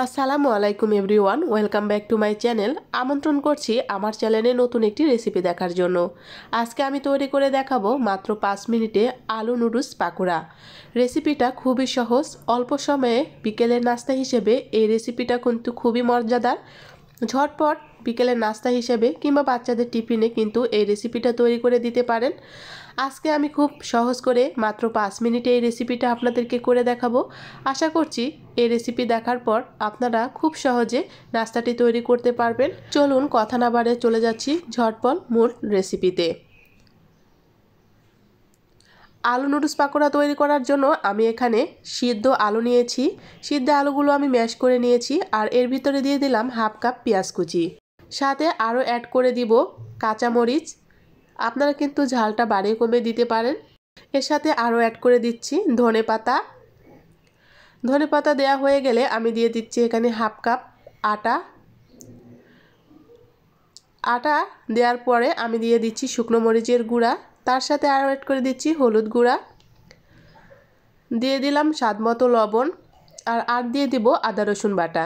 আসসালামু আলাইকুম everyone, welcome back to my channel. আমন্ত্রণ করছি আমার চ্যানেলে নতুন একটি রেসিপি দেখার জন্য। আজকে আমি তৈরি করে দেখাবো মাত্র 5 মিনিটে আলু নুডলস পাকোড়া। রেসিপিটা খুবই সহজ, অল্প সময়ে বিকেলের নাস্তা হিসেবে এই রেসিপিটা কিন্তু খুবই মজাদার। ঝটপট বিকেলের নাস্তা হিসেবে কিংবা বাচ্চাদের টিফিনে কিন্তু এই রেসিপিটা তৈরি করে দিতে পারেন। আজকে আমি খুব সহজ করে মাত্র 5 মিনিটে এই রেসিপিটা আপনাদেরকে করে দেখাবো। আশা করছি এই রেসিপি দেখার পর আপনারা খুব সহজে নাস্তাটি তৈরি করতে পারবেন। চলুন কথা না বাড়িয়ে চলে যাচ্ছি ঝটপট মূল রেসিপিতে। আলু নুডলস পাকোড়া তৈরি করার জন্য আমি এখানে সিদ্ধ আলু নিয়েছি। সিদ্ধ আলুগুলো আমি ম্যাশ করে নিয়েছি আর এর ভিতরে দিয়ে দিলাম হাফ কাপ পেঁয়াজ কুচি। সাথে আরও অ্যাড করে দিব কাঁচামরিচ। আপনারা কিন্তু ঝালটা বাড়িয়ে কমে দিতে পারেন। এর সাথে আরও অ্যাড করে দিচ্ছি ধনেপাতা। ধনেপাতা দেওয়া হয়ে গেলে আমি দিয়ে দিচ্ছি এখানে হাফ কাপ আটা। আটা দেওয়ার পরে আমি দিয়ে দিচ্ছি শুকনো মরিচের গুঁড়া। তার সাথে আরও অ্যাড করে দিচ্ছি হলুদ গুঁড়া, দিয়ে দিলাম স্বাদ মতো লবণ আর দিয়ে দিব আদা রসুন বাটা।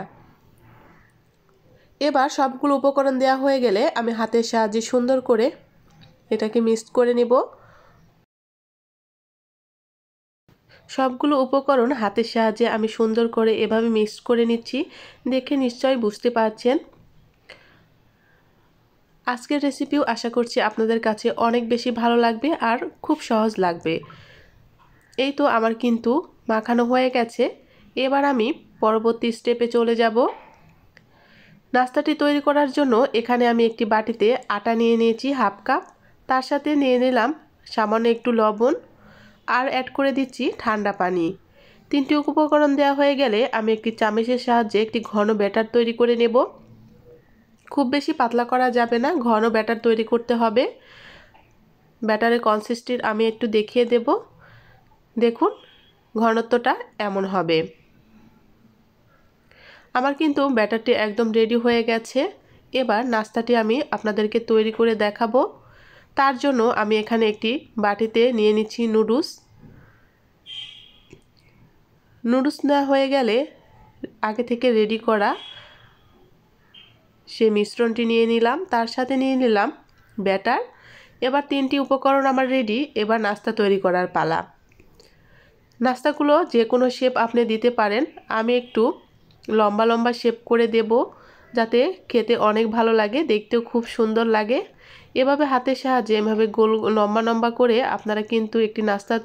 এবার সবগুলো উপকরণ দেওয়া হয়ে গেলে আমি হাতের সাহায্যে সুন্দর করে এটাকে মিক্স করে নিব। সবগুলো উপকরণ হাতের সাহায্যে আমি সুন্দর করে এভাবে মিক্স করে নিচ্ছি। দেখে নিশ্চয়ই বুঝতে পারছেন। আজকের রেসিপিও আশা করছি আপনাদের কাছে অনেক বেশি ভালো লাগবে আর খুব সহজ লাগবে। এই তো আমার কিন্তু মাখানো হয়ে গেছে। এবার আমি পরবর্তী স্টেপে চলে যাব। নাস্তাটি তৈরি করার জন্য এখানে আমি একটি বাটিতে আটা নিয়ে নিয়েছি হাফ কাপ। তার সাথে নিয়ে নিলাম সামান্য একটু লবণ আর অ্যাড করে দিচ্ছি ঠান্ডা পানি। তিনটি উপকরণ দেওয়া হয়ে গেলে আমি একটি চামচের সাহায্যে একটি ঘন ব্যাটার তৈরি করে নেব। খুব বেশি পাতলা করা যাবে না, ঘন ব্যাটার তৈরি করতে হবে। ব্যাটারের কনসিস্টেন্সি আমি একটু দেখিয়ে দেব। দেখুন ঘনত্বটা এমন হবে। আমার কিন্তু ব্যাটারটি একদম রেডি হয়ে গেছে। এবার নাস্তাটি আমি আপনাদেরকে তৈরি করে দেখাবো। তার জন্য আমি এখানে একটি বাটিতে নিয়ে নিচ্ছি নুডলস। নুডলস নেওয়া হয়ে গেলে আগে থেকে রেডি করা সে মিশ্রণটি নিয়ে নিলাম, তার সাথে নিয়ে নিলাম ব্যাটার। এবার তিনটি উপকরণ আমার রেডি। এবার নাস্তা তৈরি করার পালা। নাস্তাগুলো যে কোনো শেপ আপনি দিতে পারেন। আমি একটু লম্বা লম্বা শেপ করে দেব যাতে খেতে অনেক ভালো লাগে, দেখতেও খুব সুন্দর লাগে। এভাবে হাতের সাহায্যে এভাবে গোল লম্বা লম্বা করে আপনারা কিন্তু একটি নাস্তা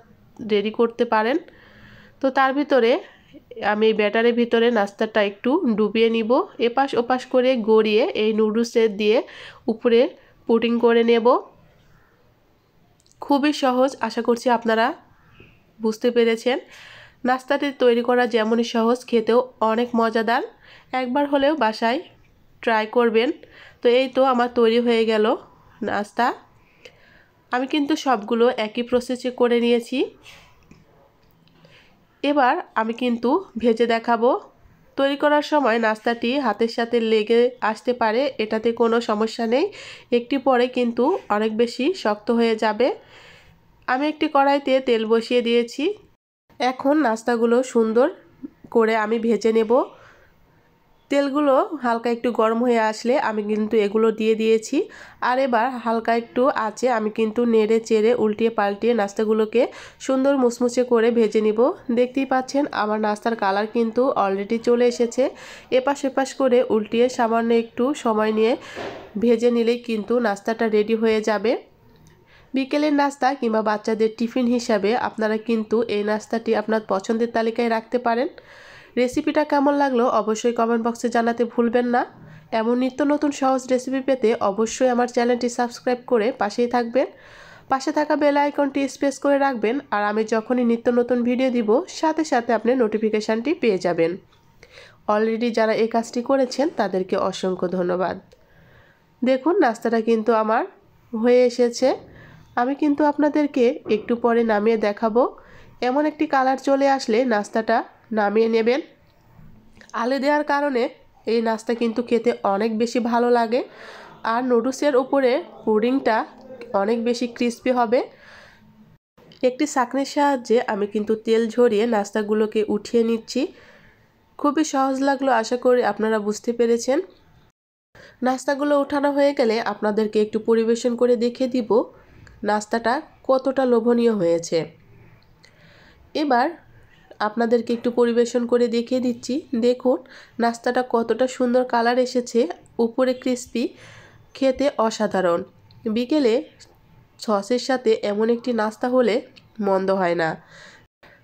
রেডি করতে পারেন। তো তার ভিতরে আমি ব্যাটারের ভিতরে নাস্তাটা একটু ডুবিয়ে নিব। এপাশ ওপাশ করে গড়িয়ে এই নুডলসের দিয়ে উপরে পুডিং করে নেব। খুবই সহজ, আশা করছি আপনারা বুঝতে পেরেছেন। নাস্তাটি তৈরি করা যেমনই সহজ, খেতেও অনেক মজাদার। একবার হলেও বাসায় ট্রাই করবেন। তো এই তো আমার তৈরি হয়ে গেল নাস্তা। আমি কিন্তু সবগুলো একই প্রসেসে করে নিয়েছি। এবার আমি কিন্তু ভেজে দেখাবো। তৈরি করার সময় নাস্তাটি হাতের সাথে লেগে আসতে পারে, এটাতে কোনো সমস্যা নেই। একটু পরে কিন্তু অনেক বেশি শক্ত হয়ে যাবে। আমি একটি কড়াইতে তেল বসিয়ে দিয়েছি। এখন নাস্তাগুলো সুন্দর করে আমি ভেজে নেব। তেলগুলো হালকা একটু গরম হয়ে আসলে আমি কিন্তু এগুলো দিয়ে দিয়েছি। আর এবার হালকা একটু আঁচে আমি কিন্তু নেড়ে চেড়ে উল্টিয়ে পাল্টিয়ে নাস্তাগুলোকে সুন্দর মুচমুচে করে ভেজে নিব। দেখতেই পাচ্ছেন আমার নাস্তার কালার কিন্তু অলরেডি চলে এসেছে। এপাশ এপাশ করে উল্টিয়ে সামান্য একটু সময় নিয়ে ভেজে নিলেই কিন্তু নাস্তাটা রেডি হয়ে যাবে। বিকেলের নাস্তা কিংবা বাচ্চাদের টিফিন হিসাবে আপনারা কিন্তু এই নাস্তাটি আপনার পছন্দের তালিকায় রাখতে পারেন। রেসিপিটা কেমন লাগলো অবশ্যই কমেন্ট বক্সে জানাতে ভুলবেন না। এমন নিত্য নতুন সহজ রেসিপি পেতে অবশ্যই আমার চ্যানেলটি সাবস্ক্রাইব করে পাশেই থাকবেন। পাশে থাকা বেল আইকনটি প্রেস করে রাখবেন আর আমি যখনই নিত্য নতুন ভিডিও দিব সাথে সাথে আপনি নোটিফিকেশানটি পেয়ে যাবেন। অলরেডি যারা এই কাজটি করেছেন তাদেরকে অসংখ্য ধন্যবাদ। দেখুন নাস্তাটা কিন্তু আমার হয়ে এসেছে। আমি কিন্তু আপনাদেরকে একটু পরে নামিয়ে দেখাবো। এমন একটি কালার চলে আসলে নাস্তাটা নামিয়ে নেবেন। আলু দেওয়ার কারণে এই নাস্তা কিন্তু খেতে অনেক বেশি ভালো লাগে। আর নুডলসের উপরে পুডিংটা অনেক বেশি ক্রিস্পি হবে। একটি ছাঁকনির সাহায্যে আমি কিন্তু তেল ঝরিয়ে নাস্তাগুলোকে উঠিয়ে নিচ্ছি। খুবই সহজ লাগলো, আশা করি আপনারা বুঝতে পেরেছেন। নাস্তাগুলো উঠানো হয়ে গেলে আপনাদেরকে একটু পরিবেশন করে দেখিয়ে দিব নাস্তাটা কতটা লোভনীয় হয়েছে। এবার আপনাদেরকে একটু পরিবেশন করে দেখিয়ে দিচ্ছি। দেখুন নাস্তাটা কতটা সুন্দর কালার এসেছে, উপরে ক্রিস্পি, খেতে অসাধারণ। বিকেলে সসের সাথে এমন একটি নাস্তা হলে মন্দ হয় না।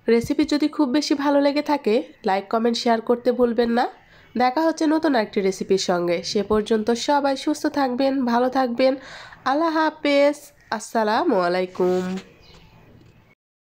রেসিপি যদি খুব বেশি ভালো লেগে থাকে লাইক কমেন্ট শেয়ার করতে ভুলবেন না। দেখা হচ্ছে নতুন একটি রেসিপির সঙ্গে। সে পর্যন্ত সবাই সুস্থ থাকবেন, ভালো থাকবেন। আল্লাহ হাফেজ। আসসালামু আলাইকুম।